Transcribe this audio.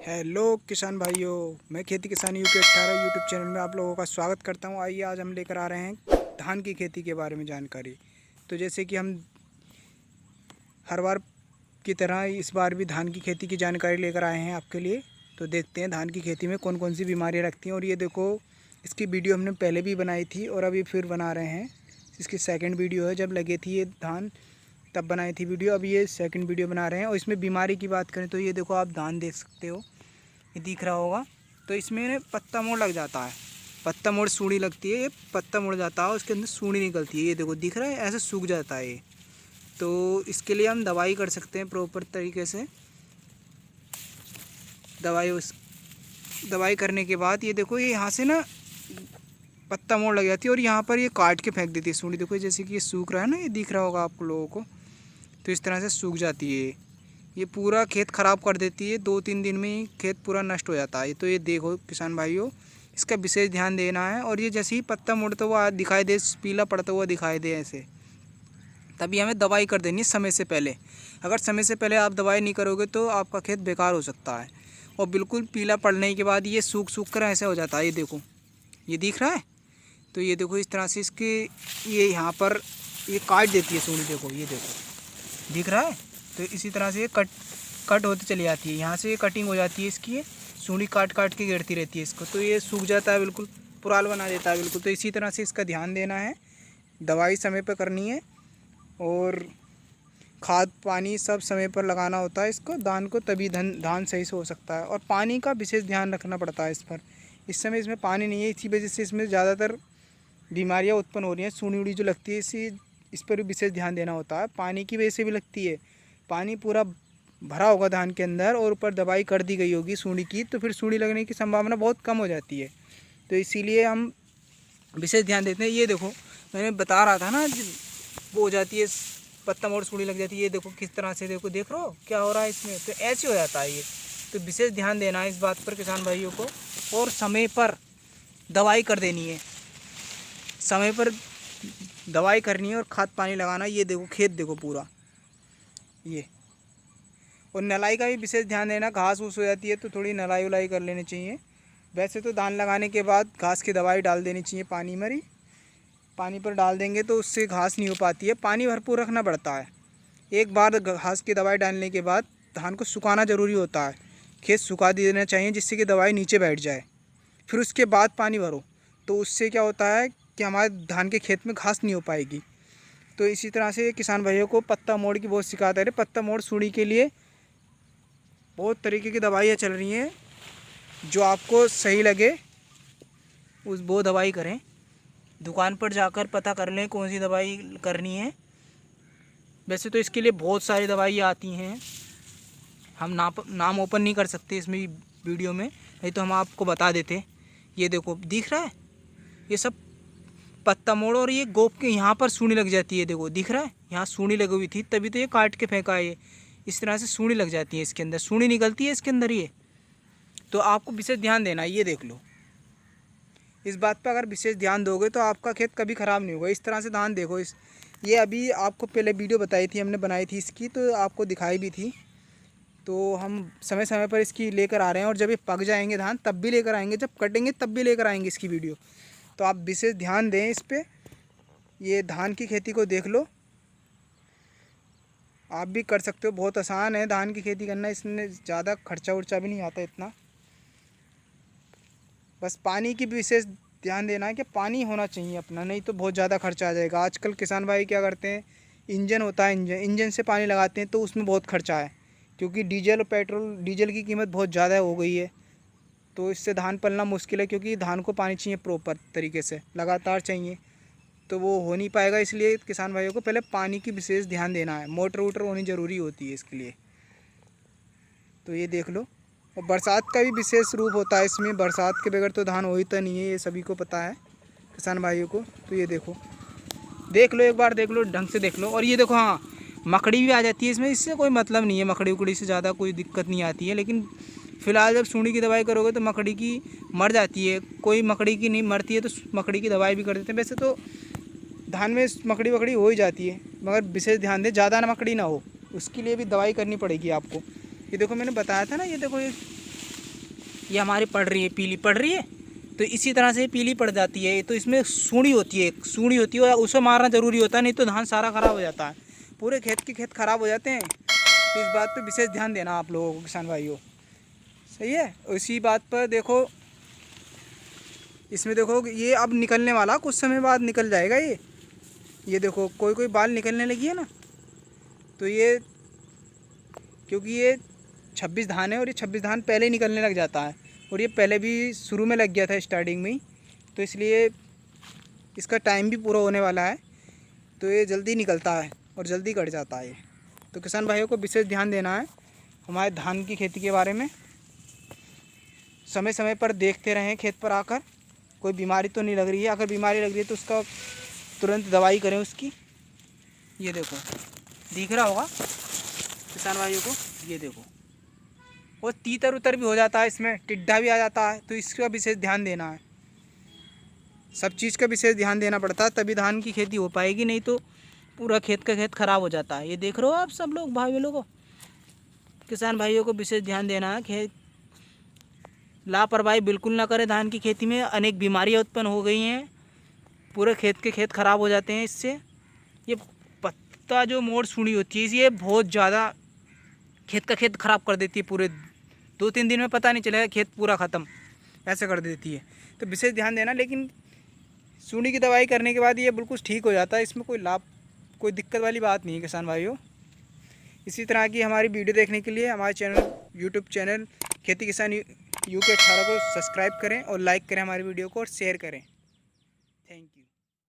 Hello किसान भाइयों, मैं खेती किसानी यूके 18 यूट्यूब चैनल में आप लोगों का स्वागत करता हूं। आइए आज हम लेकर आ रहे हैं धान की खेती के बारे में जानकारी। तो जैसे कि हम हर बार की तरह इस बार भी धान की खेती की जानकारी लेकर आए हैं आपके लिए। तो देखते हैं धान की खेती में कौन कौन सी बीमारियां लगती हैं। और ये देखो, इसकी वीडियो हमने पहले भी बनाई थी और अभी फिर बना रहे हैं। इसकी सेकेंड वीडियो है, जब लगे थी ये धान तब बनाई थी वीडियो, अब ये सेकंड वीडियो बना रहे हैं। और इसमें बीमारी की बात करें तो ये देखो, आप धान देख सकते हो, ये दिख रहा होगा। तो इसमें पत्ता मोड़ लग जाता है, पत्ता मोड़ सूढ़ी लगती है, ये पत्ता मुड़ जाता है, उसके अंदर सूढ़ी निकलती है। ये देखो दिख रहा है, ऐसे सूख जाता है ये। तो इसके लिए हम दवाई कर सकते हैं प्रॉपर तरीके से। दवाई करने के बाद ये देखो, ये यहाँ से ना पत्ता मोड़ लग जाती है और यहाँ पर ये काट के फेंक देती है सूढ़ी। देखो जैसे कि ये सूख रहा है ना, ये दिख रहा होगा आप लोगों को। तो इस तरह से सूख जाती है ये पूरा खेत ख़राब कर देती है। 2-3 दिन में ही खेत पूरा नष्ट हो जाता है। तो ये देखो किसान भाइयों, इसका विशेष ध्यान देना है। और ये जैसे ही पत्ता मुड़ता हुआ दिखाई दे, पीला पड़ता हुआ दिखाई दे ऐसे, तभी हमें दवाई कर देनी है समय से पहले। अगर समय से पहले आप दवाई नहीं करोगे तो आपका खेत बेकार हो सकता है। और बिल्कुल पीला पड़ने के बाद ये सूख कर ऐसे हो जाता है। ये देखो, ये दिख रहा है। तो ये देखो इस तरह से इसके ये यहाँ पर ये काट देती है सूढ़ी। देखो ये देखो दिख रहा है। तो इसी तरह से ये कट होती चली जाती है, यहाँ से ये कटिंग हो जाती है इसकी, ये सूढ़ी काट के गिरती रहती है इसको। तो ये सूख जाता है, बिल्कुल पुराल बना देता है बिल्कुल। तो इसी तरह से इसका ध्यान देना है, दवाई समय पर करनी है और खाद पानी सब समय पर लगाना होता है इसको, धान को, तभी धान सही से हो सकता है। और पानी का विशेष ध्यान रखना पड़ता है इस पर। इस समय इसमें पानी नहीं है, इसी वजह से इसमें ज़्यादातर बीमारियाँ उत्पन्न हो रही हैं। सूढ़ी उड़ी जो लगती है, इस पर भी विशेष ध्यान देना होता है। पानी की वजह से भी लगती है, पानी पूरा भरा होगा धान के अंदर और ऊपर दवाई कर दी गई होगी सूढ़ी की, तो फिर सूढ़ी लगने की संभावना बहुत कम हो जाती है। तो इसीलिए हम विशेष ध्यान देते हैं। ये देखो मैंने बता रहा था ना, वो हो जाती है पत्ता मोड़ सूढ़ी लग जाती है। ये देखो किस तरह से, देखो देख रहे हो क्या हो रहा है इसमें। तो ऐसे हो जाता है ये। तो विशेष ध्यान देना है इस बात पर किसान भाइयों को, और समय पर दवाई कर देनी है, समय पर दवाई करनी है और खाद पानी लगाना। ये देखो खेत देखो पूरा ये। और नलाई का भी विशेष ध्यान देना, घास फूस हो जाती है तो थोड़ी नलाई उलाई कर लेनी चाहिए। वैसे तो धान लगाने के बाद घास की दवाई डाल देनी चाहिए पानी में ही, पानी पर डाल देंगे तो उससे घास नहीं हो पाती है। पानी भरपूर रखना पड़ता है। एक बार घास की दवाई डालने के बाद धान को सुखाना ज़रूरी होता है, खेत सुखा देना चाहिए जिससे कि दवाई नीचे बैठ जाए। फिर उसके बाद पानी भरो, तो उससे क्या होता है कि हमारे धान के खेत में घास नहीं हो पाएगी। तो इसी तरह से किसान भाइयों को पत्ता मोड़ की बहुत शिकायत है। पत्ता मोड़ सूढ़ी के लिए बहुत तरीके की दवाइयाँ चल रही हैं, जो आपको सही लगे वो दवाई करें। दुकान पर जाकर पता कर लें कौन सी दवाई करनी है। वैसे तो इसके लिए बहुत सारी दवाइयाँ आती हैं, हम नाम ओपन नहीं कर सकते इसमें वीडियो में, नहीं तो हम आपको बता देते। ये देखो दिख रहा है, ये सब पत्ता मोड़। और ये गोप के यहाँ पर सूढ़ी लग जाती है, देखो दिख रहा है, यहाँ सूढ़ी लगी हुई थी तभी तो ये काट के फेंका है। ये इस तरह से सूढ़ी लग जाती है, इसके अंदर सूढ़ी निकलती है इसके अंदर ये। तो आपको विशेष ध्यान देना है, ये देख लो। इस बात पर अगर विशेष ध्यान दोगे तो आपका खेत कभी ख़राब नहीं होगा। इस तरह से धान देखो, ये अभी आपको पहले वीडियो बताई थी, हमने बनाई थी इसकी, तो आपको दिखाई भी थी। तो हम समय समय पर इसकी लेकर आ रहे हैं, और जब ये पक जाएंगे धान तब भी लेकर आएंगे, जब कटेंगे तब भी लेकर आएंगे इसकी वीडियो। तो आप विशेष ध्यान दें इस पर। ये धान की खेती को देख लो, आप भी कर सकते हो, बहुत आसान है धान की खेती करना। इसमें ज़्यादा खर्चा उर्चा भी नहीं आता इतना। बस पानी की भी विशेष ध्यान देना है कि पानी होना चाहिए अपना, नहीं तो बहुत ज़्यादा खर्चा आ जाएगा। आजकल किसान भाई क्या करते हैं, इंजन होता है, इंजन से पानी लगाते हैं, तो उसमें बहुत खर्चा है, क्योंकि डीजल और पेट्रोल, डीजल की कीमत बहुत ज़्यादा हो गई है। तो इससे धान पलना मुश्किल है, क्योंकि धान को पानी चाहिए प्रॉपर तरीके से, लगातार चाहिए, तो वो हो नहीं पाएगा। इसलिए किसान भाइयों को पहले पानी की विशेष ध्यान देना है। मोटर वोटर होनी ज़रूरी होती है इसके लिए। तो ये देख लो। और बरसात का भी विशेष रूप होता है इसमें, बरसात के बगैर तो धान हो ही तो नहीं है, ये सभी को पता है किसान भाइयों को। तो ये देखो, देख लो एक बार, देख लो ढंग से देख लो। और ये देखो, हाँ मकड़ी भी आ जाती है इसमें, इससे कोई मतलब नहीं है, मकड़ी उकड़ी से ज़्यादा कोई दिक्कत नहीं आती है। लेकिन फ़िलहाल जब सूढ़ी की दवाई करोगे तो मकड़ी की मर जाती है, कोई मकड़ी की नहीं मरती है तो मकड़ी की दवाई भी कर देते हैं। वैसे तो धान में मकड़ी वकड़ी हो ही जाती है, मगर विशेष ध्यान दें ज़्यादा ना मकड़ी ना हो, उसके लिए भी दवाई करनी पड़ेगी आपको। ये देखो मैंने बताया था ना, ये देखो ये ये हमारी पड़ रही है, पीली पड़ रही है, तो इसी तरह से पीली पड़ जाती है। तो इसमें सूढ़ी होती है, सूढ़ी होती है, उसे मारना ज़रूरी होता है, नहीं तो धान सारा ख़राब हो जाता है, पूरे खेत के खेत ख़राब हो जाते हैं। तो इस बात पे विशेष ध्यान देना आप लोगों को किसान भाइयों, सही है। इसी बात पर देखो, इसमें देखो ये अब निकलने वाला, कुछ समय बाद निकल जाएगा ये देखो कोई कोई बाल निकलने लगी है ना, तो ये क्योंकि ये 26 धान है और ये 26 धान पहले ही निकलने लग जाता है, और ये पहले भी शुरू में लग गया था स्टार्टिंग में ही, तो इसलिए इसका टाइम भी पूरा होने वाला है, तो ये जल्दी निकलता है और जल्दी कट जाता है। तो किसान भाइयों को विशेष ध्यान देना है हमारे धान की खेती के बारे में, समय समय पर देखते रहें खेत पर आकर कोई बीमारी तो नहीं लग रही है, अगर बीमारी लग रही है तो उसका तुरंत दवाई करें उसकी। ये देखो दिख रहा होगा किसान भाइयों को, ये देखो वो तीतर उतर भी हो जाता है, इसमें टिड्डा भी आ जाता है, तो इसका विशेष ध्यान देना है, सब चीज़ का विशेष ध्यान देना पड़ता है, तभी धान की खेती हो पाएगी, नहीं तो पूरा खेत का खेत ख़राब हो जाता है। ये देख रहे हो आप सब लोग भाई लोगों को, किसान भाइयों को विशेष ध्यान देना है, खेत लापरवाही बिल्कुल ना करें। धान की खेती में अनेक बीमारियां उत्पन्न हो गई हैं, पूरे खेत के खेत ख़राब हो जाते हैं इससे। ये पत्ता जो मोड़ सूढ़ी होती है, ये बहुत ज़्यादा खेत का खेत ख़राब कर देती है, पूरे 2-3 दिन में पता नहीं चलेगा खेत पूरा ख़त्म ऐसे कर देती है। तो विशेष ध्यान देना, लेकिन सूढ़ी की दवाई करने के बाद ये बिल्कुल ठीक हो जाता है, इसमें कोई दिक्कत वाली बात नहीं है किसान भाइयों। इसी तरह की हमारी वीडियो देखने के लिए हमारे चैनल यूट्यूब चैनल खेती किसान UK 18 को सब्सक्राइब करें और लाइक करें हमारी वीडियो को और शेयर करें।